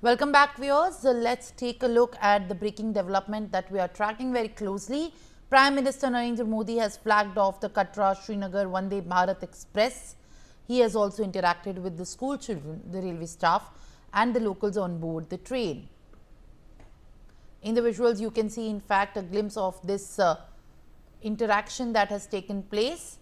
Welcome back, viewers. Let's take a look at the breaking development that we are tracking very closely. Prime Minister Narendra Modi has flagged off the Katra-Srinagar Vande Bharat Express. He has also interacted with the school children, the railway staff and the locals on board the train. In the visuals, you can see in fact a glimpse of this interaction that has taken place.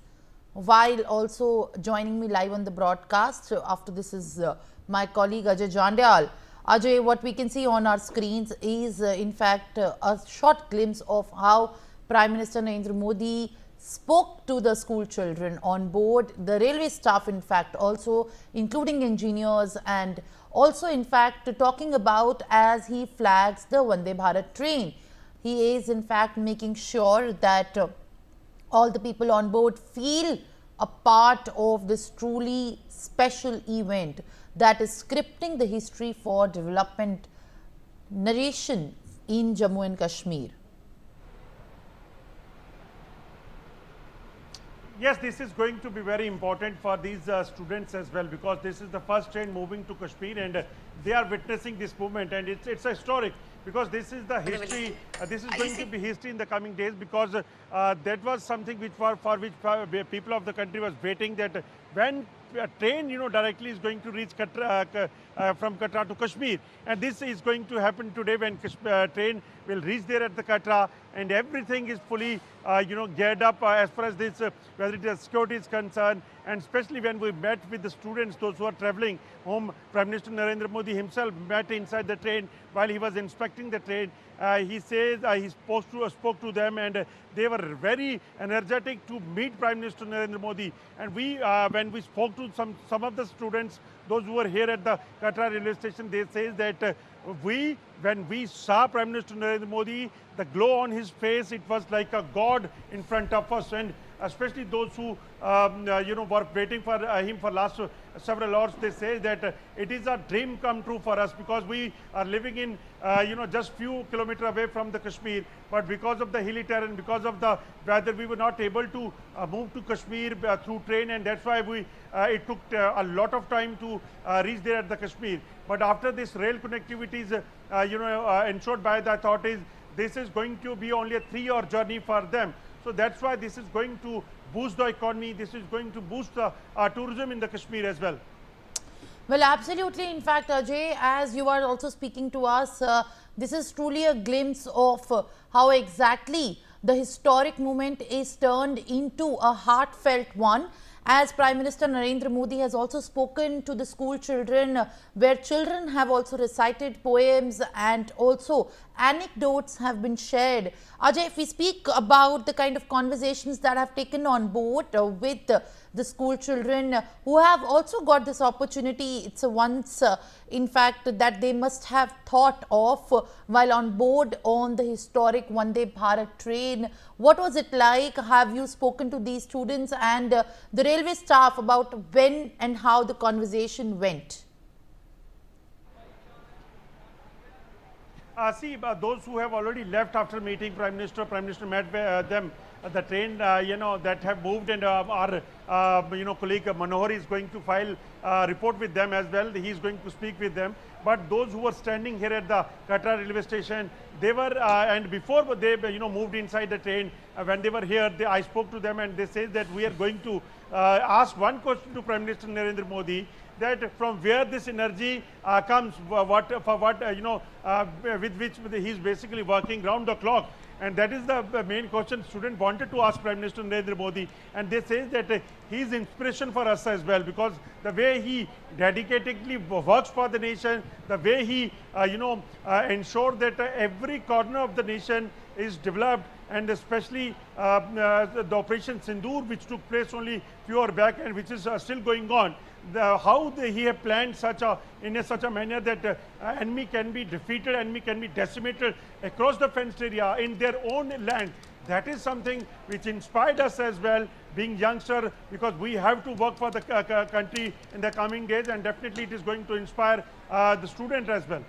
While also joining me live on the broadcast after this is my colleague Ajay Jandyal. Ajay, what we can see on our screens is in fact a short glimpse of how Prime Minister Narendra Modi spoke to the school children on board, the railway staff in fact also, including engineers, and also in fact talking about as he flags the Vande Bharat train. He is in fact making sure that all the people on board feel a part of this truly special event that is scripting the history for development narration in Jammu and Kashmir. Yes, this is going to be very important for these students as well, because this is the first train moving to Kashmir, and they are witnessing this movement, and it's historic, because this is the history. This is going to be history in the coming days, because that was something which for which people of the country was waiting, that when a train directly is going to reach from Katra to Kashmir, and this is going to happen today when train will reach there at the Katra, and everything is fully geared up as far as this whether it is security is concerned, and especially when we met with the students, those who are traveling home. Prime Minister Narendra Modi himself met inside the train while he was inspecting the train. He says he spoke to them, and they were very energetic to meet Prime Minister Narendra Modi. And we, when we spoke to some of the students, those who were here at the Katra railway station, they say that when we saw Prime Minister Narendra Modi, the glow on his face, it was like a god in front of us, and especially those who were waiting for him for last several hours, they say that it is a dream come true for us, because we are living in just few kilometers away from the Kashmir, but because of the hilly terrain, because of the weather, we were not able to move to Kashmir through train, and that's why it took a lot of time to reach there at the Kashmir. But after this rail connectivity is ensured by the authorities, this is going to be only a 3-hour journey for them. So that's why this is going to boost the economy. This is going to boost the tourism in the Kashmir as well. Well, absolutely. In fact, Ajay, as you are also speaking to us, this is truly a glimpse of how exactly the historic moment is turned into a heartfelt one. As Prime Minister Narendra Modi has also spoken to the school children, where children have also recited poems and also anecdotes have been shared. Ajay, if we speak about the kind of conversations that have taken on board with the school children who have also got this opportunity, it's a once in fact that they must have thought of while on board on the historic Vande Bharat train. What was it like? Have you spoken to these students and the railway staff about when and how the conversation went? Those who have already left after meeting Prime Minister met them. The train, that have moved, and our, colleague Manohar is going to file a report with them as well. He is going to speak with them. But those who were standing here at the Katra railway station, they were, and before they, moved inside the train, when they were here, I spoke to them, and they say that we are going to ask one question to Prime Minister Narendra Modi, that from where this energy comes, with which he is basically working round the clock. And that is the main question student wanted to ask Prime Minister Narendra Modi. And they say that he is inspiration for us as well, because the way he dedicatedly works for the nation, the way he ensured that every corner of the nation is developed, and especially the Operation Sindoor, which took place only few hours back and which is still going on. How he have planned such a manner that enemy can be defeated, enemy can be decimated across the fenced area in their own land. That is something which inspired us as well, being youngster, because we have to work for the country in the coming days, and definitely it is going to inspire the student as well.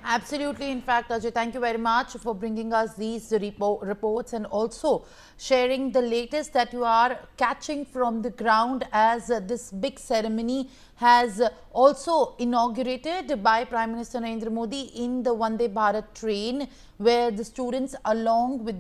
Absolutely. In fact, Ajay, thank you very much for bringing us these reports and also sharing the latest that you are catching from the ground, as this big ceremony has also inaugurated by Prime Minister Narendra Modi in the Vande Bharat train, where the students along with the